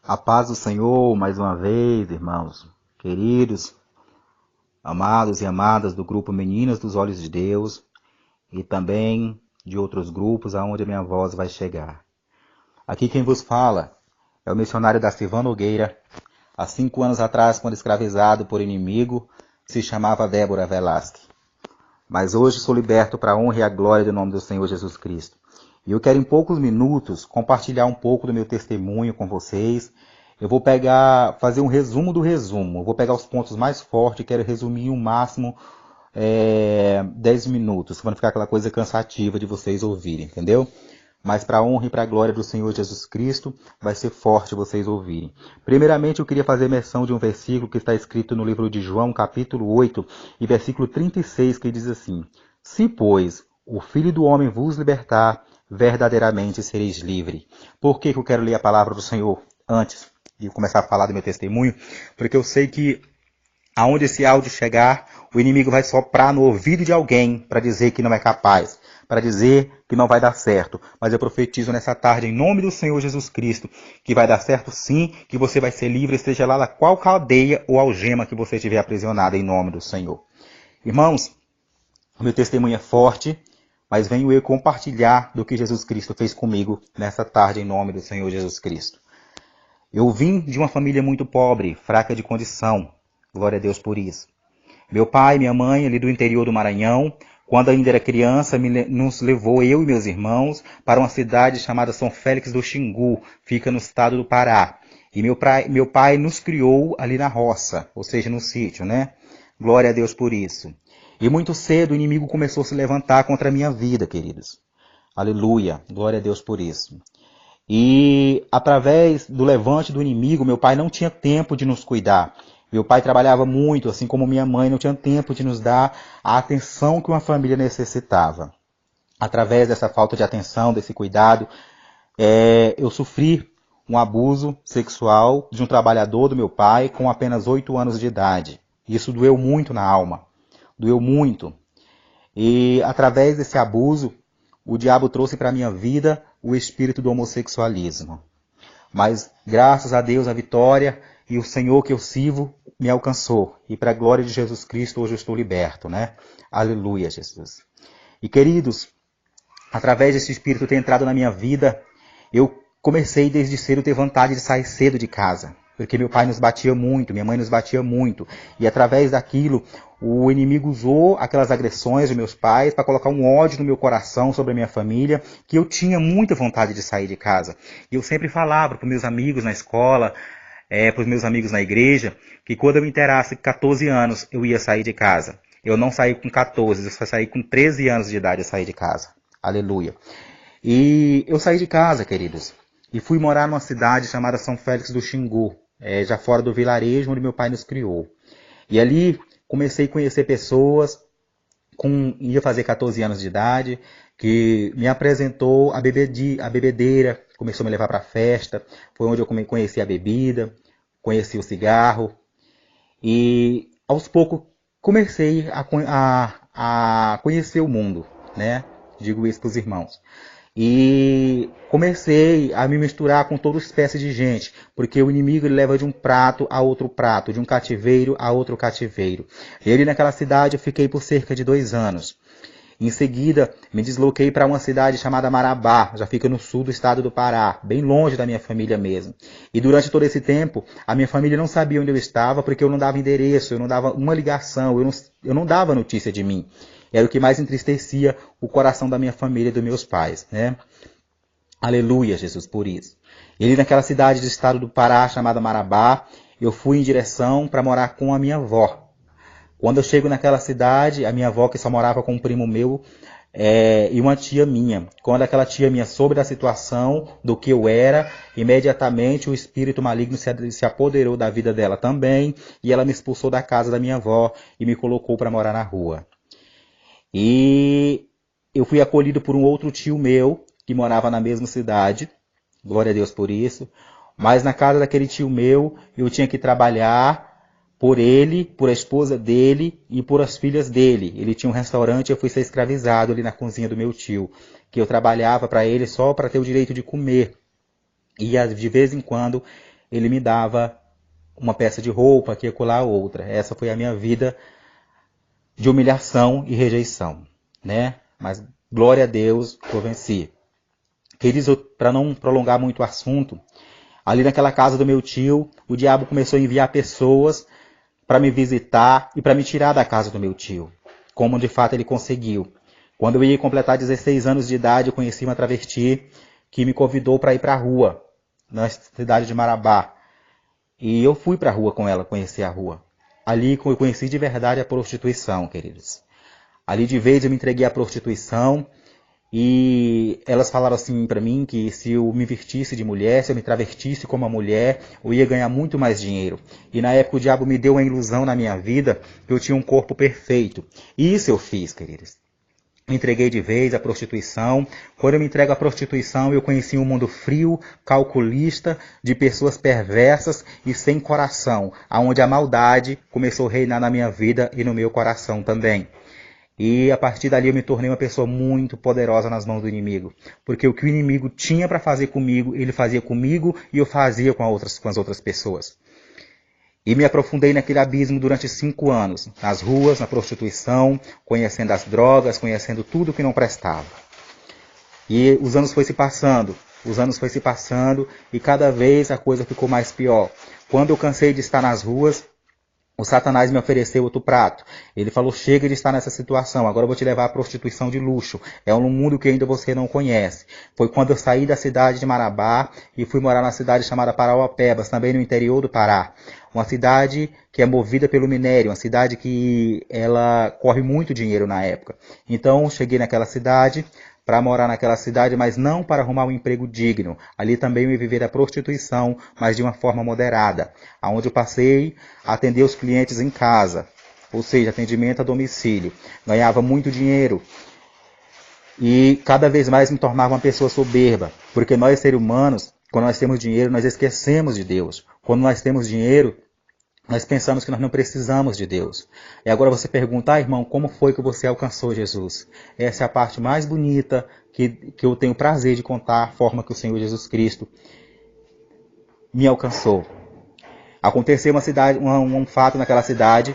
A paz do Senhor, mais uma vez, irmãos, queridos, amados e amadas do grupo Meninas dos Olhos de Deus e também de outros grupos aonde a minha voz vai chegar. Aqui quem vos fala é o missionário da Silva Nogueira. Há 5 anos atrás, quando escravizado por inimigo, se chamava Débora Velasque. Mas hoje sou liberto para a honra e a glória do nome do Senhor Jesus Cristo. E eu quero em poucos minutos compartilhar um pouco do meu testemunho com vocês. Eu vou fazer um resumo do resumo. Eu vou pegar os pontos mais fortes e quero resumir o máximo 10 minutos, para não ficar aquela coisa cansativa de vocês ouvirem, entendeu? Mas para a honra e para a glória do Senhor Jesus Cristo, vai ser forte vocês ouvirem. Primeiramente, eu queria fazer menção de um versículo que está escrito no livro de João, capítulo 8, e versículo 36, que diz assim: Se, pois, o Filho do Homem vos libertar, verdadeiramente sereis livre. Por que eu quero ler a palavra do Senhor antes de começar a falar do meu testemunho? Porque eu sei que aonde esse áudio chegar, o inimigo vai soprar no ouvido de alguém para dizer que não é capaz, para dizer que não vai dar certo. Mas eu profetizo nessa tarde, em nome do Senhor Jesus Cristo, que vai dar certo sim, que você vai ser livre, seja lá da qual cadeia ou algema que você estiver aprisionado, em nome do Senhor. Irmãos, o meu testemunho é forte, mas venho eu compartilhar do que Jesus Cristo fez comigo nessa tarde, em nome do Senhor Jesus Cristo. Eu vim de uma família muito pobre, fraca de condição. Glória a Deus por isso. Meu pai e minha mãe, ali do interior do Maranhão, quando ainda era criança, nos levou, eu e meus irmãos, para uma cidade chamada São Félix do Xingu, fica no estado do Pará. E meu pai nos criou ali na roça, ou seja, no sítio, né? Glória a Deus por isso. E muito cedo o inimigo começou a se levantar contra a minha vida, queridos. Aleluia, glória a Deus por isso. E através do levante do inimigo, meu pai não tinha tempo de nos cuidar. Meu pai trabalhava muito, assim como minha mãe não tinha tempo de nos dar a atenção que uma família necessitava. Através dessa falta de atenção, desse cuidado, eu sofri um abuso sexual de um trabalhador do meu pai com apenas 8 anos de idade. Isso doeu muito na alma, doeu muito. E através desse abuso, o diabo trouxe para a minha vida o espírito do homossexualismo. Mas graças a Deus a vitória e o Senhor que eu sirvo me alcançou. E para a glória de Jesus Cristo hoje eu estou liberto, né? Aleluia, Jesus. E queridos, através desse espírito ter entrado na minha vida, eu comecei desde cedo a ter vontade de sair cedo de casa. Porque meu pai nos batia muito, minha mãe nos batia muito. E através daquilo, o inimigo usou aquelas agressões dos meus pais para colocar um ódio no meu coração sobre a minha família, que eu tinha muita vontade de sair de casa. E eu sempre falava para os meus amigos na escola, para os meus amigos na igreja, que quando eu me inteirasse com 14 anos, eu ia sair de casa. Eu não saí com 14, eu só saí com 13 anos de idade, eu saí de casa. Aleluia. E eu saí de casa, queridos, e fui morar numa cidade chamada São Félix do Xingu, já fora do vilarejo onde meu pai nos criou. E ali comecei a conhecer pessoas, ia fazer 14 anos de idade, que me apresentou a bebedeira, começou a me levar para a festa, foi onde eu conheci a bebida, conheci o cigarro, e aos poucos comecei a conhecer o mundo, né? Digo isso para os irmãos. E comecei a me misturar com toda espécie de gente, porque o inimigo ele leva de um prato a outro prato, de um cativeiro a outro cativeiro. E ali naquela cidade eu fiquei por cerca de 2 anos. Em seguida, me desloquei para uma cidade chamada Marabá, já fica no sul do estado do Pará, bem longe da minha família mesmo. E durante todo esse tempo, a minha família não sabia onde eu estava, porque eu não dava endereço, eu não dava uma ligação, eu não dava notícia de mim. Era o que mais entristecia o coração da minha família e dos meus pais, né? Aleluia, Jesus, por isso. E ali naquela cidade do estado do Pará, chamada Marabá, eu fui em direção para morar com a minha avó. Quando eu chego naquela cidade, a minha avó, que só morava com um primo meu, e uma tia minha. Quando aquela tia minha soube da situação, do que eu era, imediatamente o espírito maligno se apoderou da vida dela também, e ela me expulsou da casa da minha avó e me colocou para morar na rua. E eu fui acolhido por um outro tio meu, que morava na mesma cidade, glória a Deus por isso, mas na casa daquele tio meu, eu tinha que trabalhar por ele, por a esposa dele e por as filhas dele. Ele tinha um restaurante e eu fui ser escravizado ali na cozinha do meu tio, que eu trabalhava para ele só para ter o direito de comer. E de vez em quando ele me dava uma peça de roupa, que acolá outra. Essa foi a minha vida de humilhação e rejeição, né? Mas glória a Deus que eu venci. Queridos, para não prolongar muito o assunto, ali naquela casa do meu tio, o diabo começou a enviar pessoas para me visitar e para me tirar da casa do meu tio, como de fato ele conseguiu. Quando eu ia completar 16 anos de idade, eu conheci uma travesti que me convidou para ir para a rua, na cidade de Marabá. E eu fui para a rua com ela, conhecer a rua. Ali eu conheci de verdade a prostituição, queridos. Ali de vez eu me entreguei à prostituição e elas falaram assim para mim que se eu me vestisse de mulher, se eu me travestisse como uma mulher, eu ia ganhar muito mais dinheiro. E na época o diabo me deu uma ilusão na minha vida que eu tinha um corpo perfeito. E isso eu fiz, queridos. Me entreguei de vez à prostituição. Quando eu me entrego à prostituição, eu conheci um mundo frio, calculista, de pessoas perversas e sem coração, aonde a maldade começou a reinar na minha vida e no meu coração também. E a partir dali eu me tornei uma pessoa muito poderosa nas mãos do inimigo. Porque o que o inimigo tinha para fazer comigo, ele fazia comigo e eu fazia com as outras pessoas. E me aprofundei naquele abismo durante 5 anos, nas ruas, na prostituição, conhecendo as drogas, conhecendo tudo que não prestava. E os anos foi se passando e cada vez a coisa ficou mais pior. Quando eu cansei de estar nas ruas, o Satanás me ofereceu outro prato. Ele falou, chega de estar nessa situação, agora eu vou te levar à prostituição de luxo. É um mundo que ainda você não conhece. Foi quando eu saí da cidade de Marabá e fui morar na cidade chamada Parauapebas, também no interior do Pará. Uma cidade que é movida pelo minério, uma cidade que ela corre muito dinheiro na época. Então, cheguei naquela cidade, para morar naquela cidade, mas não para arrumar um emprego digno. Ali também eu ia viver a prostituição, mas de uma forma moderada, onde eu passei a atender os clientes em casa, ou seja, atendimento a domicílio. Ganhava muito dinheiro e cada vez mais me tornava uma pessoa soberba, porque nós, seres humanos, quando nós temos dinheiro, nós esquecemos de Deus. Quando nós temos dinheiro, nós pensamos que nós não precisamos de Deus. E agora você pergunta, irmão, como foi que você alcançou Jesus? Essa é a parte mais bonita que eu tenho prazer de contar, a forma que o Senhor Jesus Cristo me alcançou. Aconteceu um fato naquela cidade,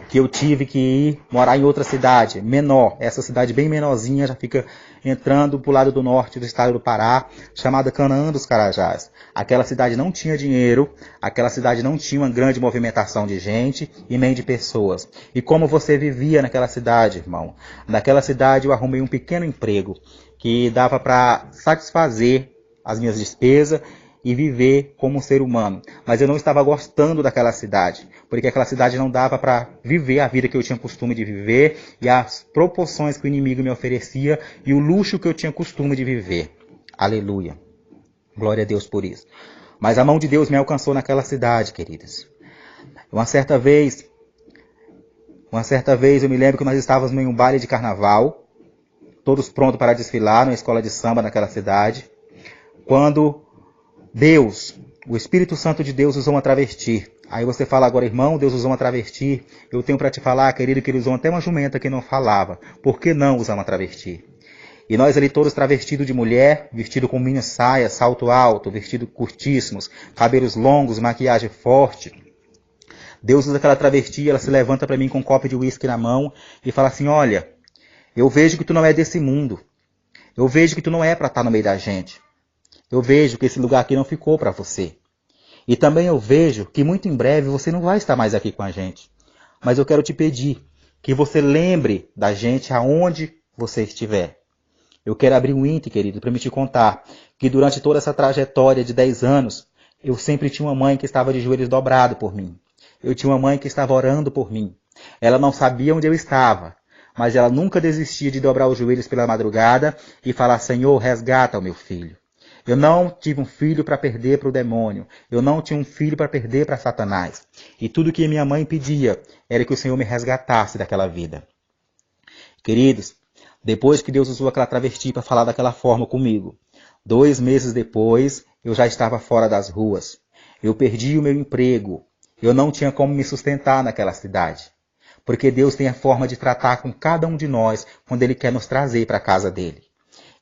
que eu tive que ir morar em outra cidade, menor. Essa cidade bem menorzinha, já fica entrando para o lado do norte do estado do Pará, chamada Canaã dos Carajás. Aquela cidade não tinha dinheiro, aquela cidade não tinha uma grande movimentação de gente e nem de pessoas. E como você vivia naquela cidade, irmão? Naquela cidade eu arrumei um pequeno emprego que dava para satisfazer as minhas despesas e viver como um ser humano. Mas eu não estava gostando daquela cidade, porque aquela cidade não dava para viver a vida que eu tinha costume de viver e as proporções que o inimigo me oferecia e o luxo que eu tinha costume de viver. Aleluia. Glória a Deus por isso. Mas a mão de Deus me alcançou naquela cidade, queridas. Uma certa vez eu me lembro que nós estávamos em um baile de carnaval, todos prontos para desfilar numa escola de samba naquela cidade, quando Deus, o Espírito Santo de Deus usou uma travesti. Aí você fala agora, irmão, Deus usou uma travesti. Eu tenho para te falar, querido, que ele usou até uma jumenta que não falava. Por que não usar uma travesti? E nós ali todos travestidos de mulher, vestido com mini saia, salto alto, vestido curtíssimos, cabelos longos, maquiagem forte. Deus usa aquela travesti, ela se levanta para mim com um copo de uísque na mão e fala assim, olha, eu vejo que tu não é desse mundo. Eu vejo que tu não é para estar no meio da gente. Eu vejo que esse lugar aqui não ficou para você. E também eu vejo que muito em breve você não vai estar mais aqui com a gente. Mas eu quero te pedir que você lembre da gente aonde você estiver. Eu quero abrir um índice, querido, para me te contar que durante toda essa trajetória de 10 anos, eu sempre tinha uma mãe que estava de joelhos dobrados por mim. Eu tinha uma mãe que estava orando por mim. Ela não sabia onde eu estava, mas ela nunca desistia de dobrar os joelhos pela madrugada e falar, Senhor, resgata o meu filho. Eu não tive um filho para perder para o demônio. Eu não tinha um filho para perder para Satanás. E tudo que minha mãe pedia era que o Senhor me resgatasse daquela vida. Queridos, depois que Deus usou aquela travesti para falar daquela forma comigo, 2 meses depois, eu já estava fora das ruas. Eu perdi o meu emprego. Eu não tinha como me sustentar naquela cidade. Porque Deus tem a forma de tratar com cada um de nós quando Ele quer nos trazer para a casa dEle.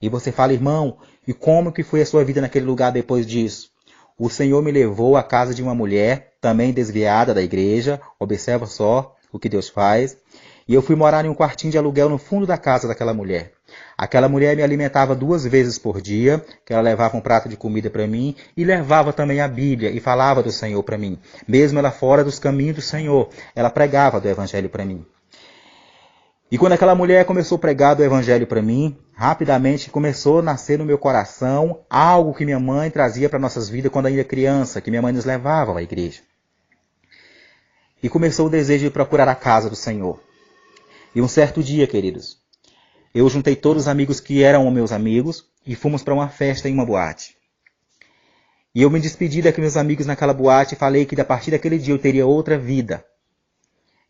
E você fala, irmão, e como que foi a sua vida naquele lugar depois disso? o Senhor me levou à casa de uma mulher, também desviada da igreja, observa só o que Deus faz, e eu fui morar em um quartinho de aluguel no fundo da casa daquela mulher. Aquela mulher me alimentava 2 vezes por dia, que ela levava um prato de comida para mim e levava também a Bíblia e falava do Senhor para mim. Mesmo ela fora dos caminhos do Senhor, ela pregava do Evangelho para mim. E quando aquela mulher começou a pregar do Evangelho para mim, rapidamente começou a nascer no meu coração algo que minha mãe trazia para nossas vidas quando ainda criança, que minha mãe nos levava à igreja. E começou o desejo de procurar a casa do Senhor. E um certo dia, queridos, eu juntei todos os amigos que eram meus amigos e fomos para uma festa em uma boate. E eu me despedi daqueles meus amigos naquela boate e falei que a partir daquele dia eu teria outra vida.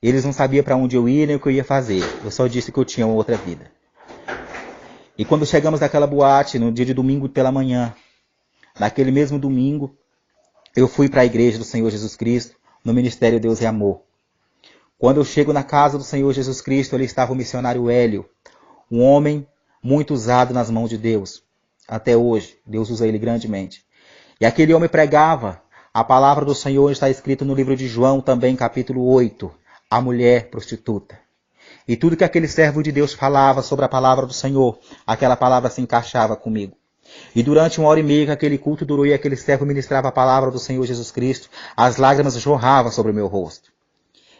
Eles não sabiam para onde eu ia nem o que eu ia fazer. Eu só disse que eu tinha uma outra vida. E quando chegamos naquela boate, no dia de domingo pela manhã, naquele mesmo domingo, eu fui para a igreja do Senhor Jesus Cristo, no Ministério Deus e Amor. Quando eu chego na casa do Senhor Jesus Cristo, ali estava o missionário Hélio, um homem muito usado nas mãos de Deus. Até hoje, Deus usa ele grandemente. E aquele homem pregava a palavra do Senhor, está escrito no livro de João, também capítulo 8, a mulher prostituta. E tudo que aquele servo de Deus falava sobre a palavra do Senhor, aquela palavra se encaixava comigo. E durante 1h30 que aquele culto durou e aquele servo ministrava a palavra do Senhor Jesus Cristo, as lágrimas jorravam sobre o meu rosto.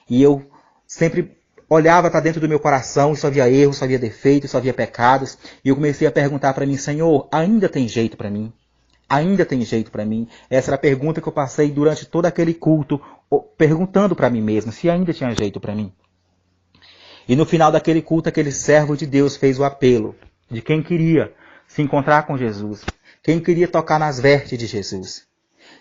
E eu sempre olhava para dentro do meu coração, só havia erros, só havia defeitos, só havia pecados. E eu comecei a perguntar para mim, Senhor, ainda tem jeito para mim? Ainda tem jeito para mim? Essa era a pergunta que eu passei durante todo aquele culto, perguntando para mim mesmo, se ainda tinha jeito para mim. E no final daquele culto, aquele servo de Deus fez o apelo de quem queria se encontrar com Jesus, quem queria tocar nas vestes de Jesus.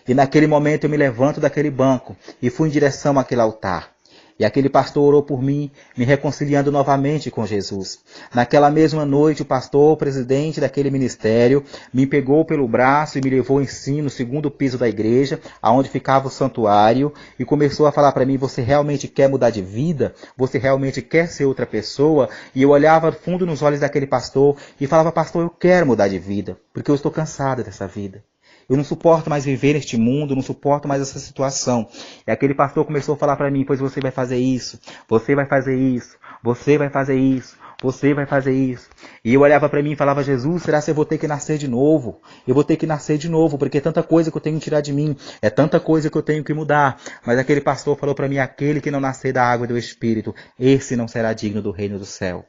E naquele momento eu me levanto daquele banco e fui em direção àquele altar. E aquele pastor orou por mim, me reconciliando novamente com Jesus. Naquela mesma noite, o pastor, o presidente daquele ministério, me pegou pelo braço e me levou em cima, no 2º piso da igreja, aonde ficava o santuário, e começou a falar para mim, você realmente quer mudar de vida? Você realmente quer ser outra pessoa? E eu olhava fundo nos olhos daquele pastor e falava, pastor, eu quero mudar de vida, porque eu estou cansado dessa vida. Eu não suporto mais viver neste mundo, não suporto mais essa situação. E aquele pastor começou a falar para mim, pois você vai fazer isso, você vai fazer isso, você vai fazer isso, você vai fazer isso. E eu olhava para mim e falava, Jesus, será que eu vou ter que nascer de novo? Eu vou ter que nascer de novo, porque é tanta coisa que eu tenho que tirar de mim, é tanta coisa que eu tenho que mudar. Mas aquele pastor falou para mim, aquele que não nascer da água e do Espírito, esse não será digno do reino do céu.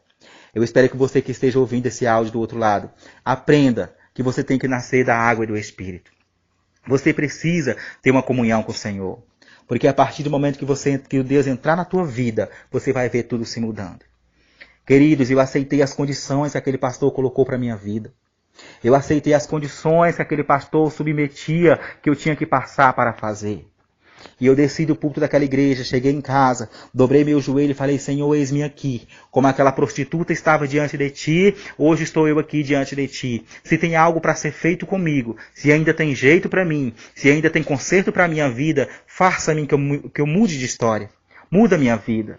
Eu espero que você que esteja ouvindo esse áudio do outro lado, aprenda que você tem que nascer da água e do Espírito. Você precisa ter uma comunhão com o Senhor. Porque a partir do momento que o Deus entrar na tua vida, você vai ver tudo se mudando. Queridos, eu aceitei as condições que aquele pastor colocou para a minha vida. Eu aceitei as condições que aquele pastor submetia, que eu tinha que passar para fazer. E eu desci do púlpito daquela igreja, cheguei em casa, dobrei meu joelho e falei, Senhor, eis-me aqui. Como aquela prostituta estava diante de ti, hoje estou eu aqui diante de ti. Se tem algo para ser feito comigo, se ainda tem jeito para mim, se ainda tem conserto para a minha vida, faça-me que eu mude de história. Muda a minha vida.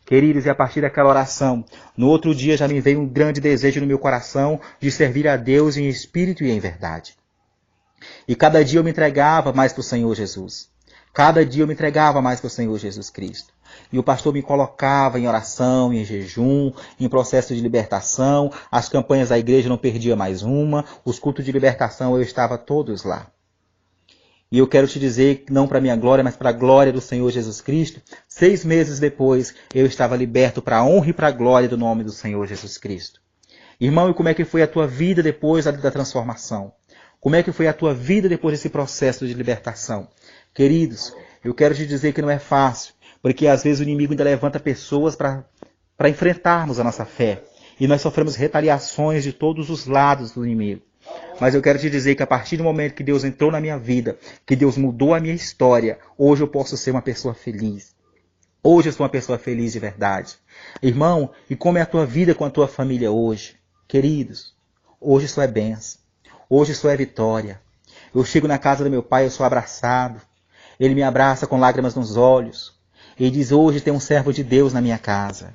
Queridos, e a partir daquela oração, no outro dia já me veio um grande desejo no meu coração de servir a Deus em espírito e em verdade. E cada dia eu me entregava mais para o Senhor Jesus. Cada dia eu me entregava mais para o Senhor Jesus Cristo. E o pastor me colocava em oração, em jejum, em processo de libertação. As campanhas da igreja não perdia mais uma. Os cultos de libertação eu estava todos lá. E eu quero te dizer, não para a minha glória, mas para a glória do Senhor Jesus Cristo, 6 meses depois eu estava liberto para a honra e para a glória do nome do Senhor Jesus Cristo. Irmão, e como é que foi a tua vida depois da transformação? Como é que foi a tua vida depois desse processo de libertação? Queridos, eu quero te dizer que não é fácil, porque às vezes o inimigo ainda levanta pessoas para enfrentarmos a nossa fé. E nós sofremos retaliações de todos os lados do inimigo. Mas eu quero te dizer que a partir do momento que Deus entrou na minha vida, que Deus mudou a minha história, hoje eu posso ser uma pessoa feliz. Hoje eu sou uma pessoa feliz de verdade. Irmão, e como é a tua vida com a tua família hoje? Queridos, hoje isso é bênção. Hoje isso é vitória. Eu chego na casa do meu pai, eu sou abraçado. Ele me abraça com lágrimas nos olhos. Ele diz, hoje tem um servo de Deus na minha casa.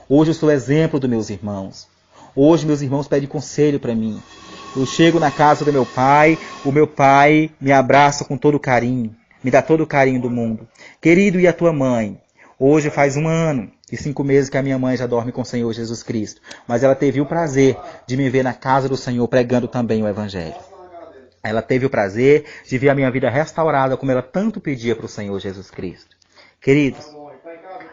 Hoje eu sou exemplo dos meus irmãos. Hoje meus irmãos pedem conselho para mim. Eu chego na casa do meu pai, o meu pai me abraça com todo carinho, me dá todo o carinho do mundo. Querido, e a tua mãe? Hoje faz 1 ano e 5 meses que a minha mãe já dorme com o Senhor Jesus Cristo. Mas ela teve o prazer de me ver na casa do Senhor pregando também o Evangelho. Ela teve o prazer de ver a minha vida restaurada como ela tanto pedia para o Senhor Jesus Cristo. Queridos,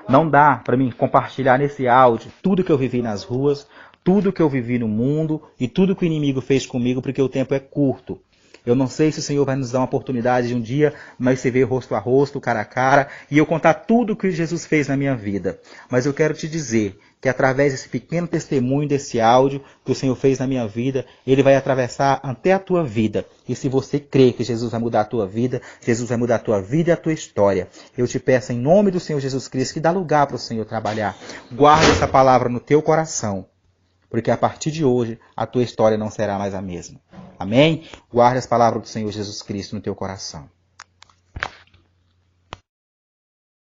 não dá para mim compartilhar nesse áudio tudo que eu vivi nas ruas, tudo que eu vivi no mundo e tudo que o inimigo fez comigo, porque o tempo é curto. Eu não sei se o Senhor vai nos dar uma oportunidade de um dia nós se ver rosto a rosto, cara a cara, e eu contar tudo o que Jesus fez na minha vida. Mas eu quero te dizer que através desse pequeno testemunho, desse áudio que o Senhor fez na minha vida, Ele vai atravessar até a tua vida. E se você crê que Jesus vai mudar a tua vida, Jesus vai mudar a tua vida e a tua história. Eu te peço em nome do Senhor Jesus Cristo que dá lugar para o Senhor trabalhar. Guarda essa palavra no teu coração. Porque a partir de hoje, a tua história não será mais a mesma. Amém? Guarde as palavras do Senhor Jesus Cristo no teu coração.